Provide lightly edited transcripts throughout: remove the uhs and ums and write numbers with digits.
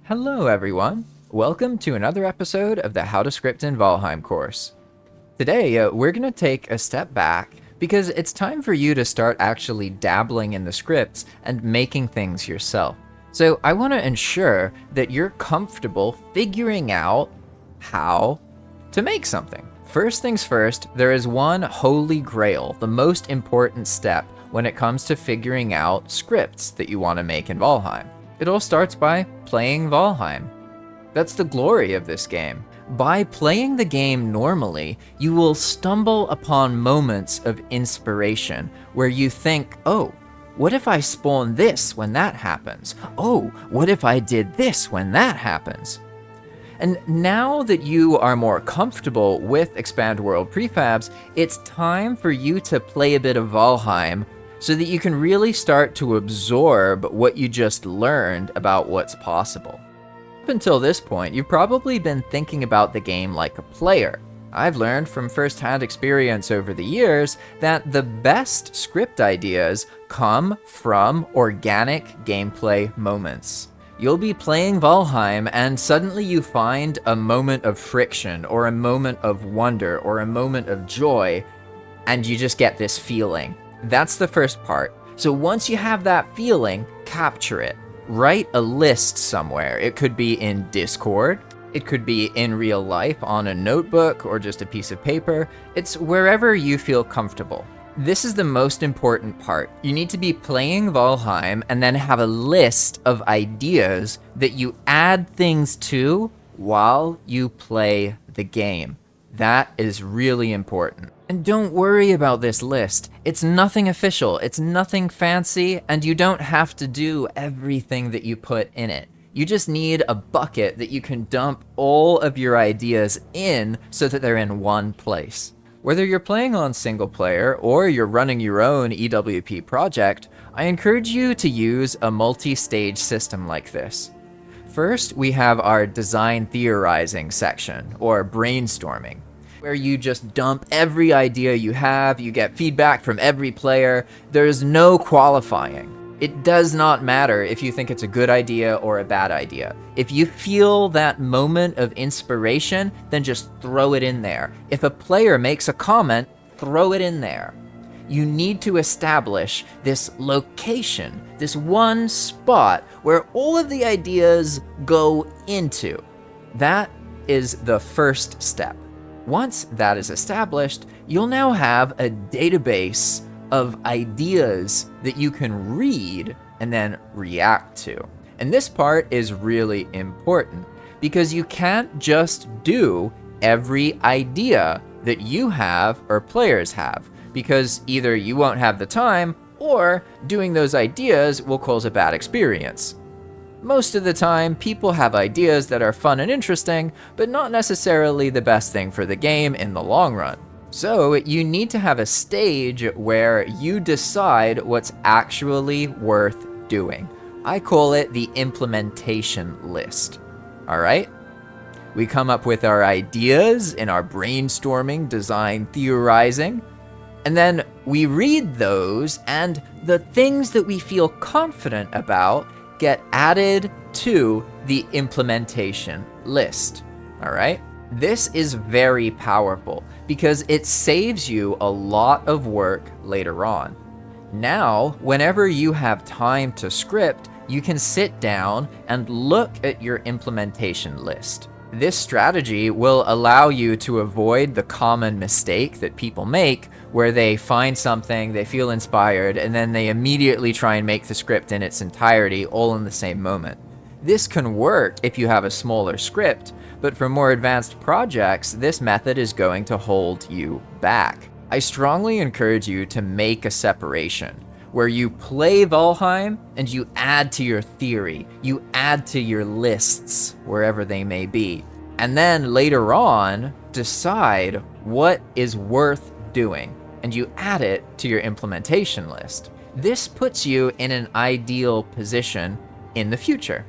Hello everyone! Welcome to another episode of the How to Script in Valheim course. Today, we're going to take a step back because it's time for you to start actually dabbling in the scripts and making things yourself. So I want to ensure that you're comfortable figuring out how to make something. First things first, there is one holy grail, the most important step when it comes to figuring out scripts that you want to make in Valheim. It all starts by playing Valheim. That's the glory of this game. By playing the game normally, you will stumble upon moments of inspiration where you think, oh, what if I spawn this when that happens? Oh, what if I did this when that happens? And now that you are more comfortable with Expand World Prefabs, it's time for you to play a bit of Valheim so that you can really start to absorb what you just learned about what's possible. Up until this point, you've probably been thinking about the game like a player. I've learned from first-hand experience over the years that the best script ideas come from organic gameplay moments. You'll be playing Valheim and suddenly you find a moment of friction or a moment of wonder or a moment of joy, and you just get this feeling. That's the first part. So once you have that feeling, capture it. Write a list somewhere. It could be in Discord. It could be in real life on a notebook or just a piece of paper. It's wherever you feel comfortable. This is the most important part. You need to be playing Valheim and then have a list of ideas that you add things to while you play the game. That is really important. And don't worry about this list. It's nothing official, it's nothing fancy, and you don't have to do everything that you put in it. You just need a bucket that you can dump all of your ideas in so that they're in one place. Whether you're playing on single player or you're running your own EWP project, I encourage you to use a multi-stage system like this. First, we have our design theorizing section, or brainstorming, where you just dump every idea you have, you get feedback from every player. There's no qualifying. It does not matter if you think it's a good idea or a bad idea. If you feel that moment of inspiration, then just throw it in there. If a player makes a comment, throw it in there. You need to establish this location, this one spot where all of the ideas go into. That is the first step. Once that is established, you'll now have a database of ideas that you can read and then react to. And this part is really important because you can't just do every idea that you have or players have, because either you won't have the time or doing those ideas will cause a bad experience. Most of the time, people have ideas that are fun and interesting, but not necessarily the best thing for the game in the long run. So you need to have a stage where you decide what's actually worth doing. I call it the implementation list. All right? We come up with our ideas in our brainstorming, design, theorizing, and then we read those, and the things that we feel confident about get added to the implementation list. All right? This is very powerful because it saves you a lot of work later on. Now, whenever you have time to script, you can sit down and look at your implementation list. This strategy will allow you to avoid the common mistake that people make where they find something, they feel inspired, and then they immediately try and make the script in its entirety all in the same moment. This can work if you have a smaller script, but for more advanced projects, this method is going to hold you back. I strongly encourage you to make a separation where you play Valheim and you add to your theory, you add to your lists, wherever they may be, and then later on, decide what is worth doing, and you add it to your implementation list. This puts you in an ideal position in the future.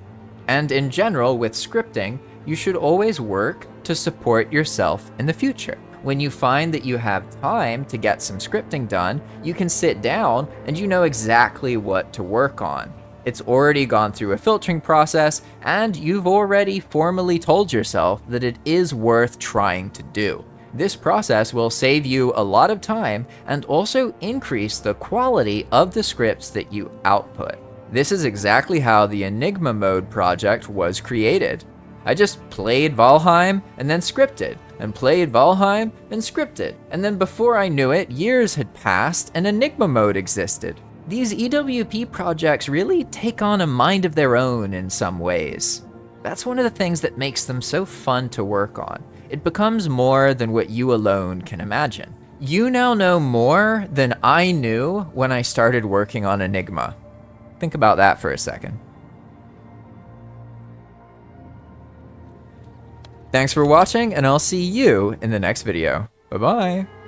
And in general, with scripting, you should always work to support yourself in the future. When you find that you have time to get some scripting done, you can sit down and you know exactly what to work on. It's already gone through a filtering process, and you've already formally told yourself that it is worth trying to do. This process will save you a lot of time and also increase the quality of the scripts that you output. This is exactly how the Enigma Mode project was created. I just played Valheim and then scripted, and played Valheim and scripted, and then before I knew it, years had passed and Enigma Mode existed. These EWP projects really take on a mind of their own in some ways. That's one of the things that makes them so fun to work on. It becomes more than what you alone can imagine. You now know more than I knew when I started working on Enigma. Think about that for a second. Thanks for watching, and I'll see you in the next video. Bye-bye.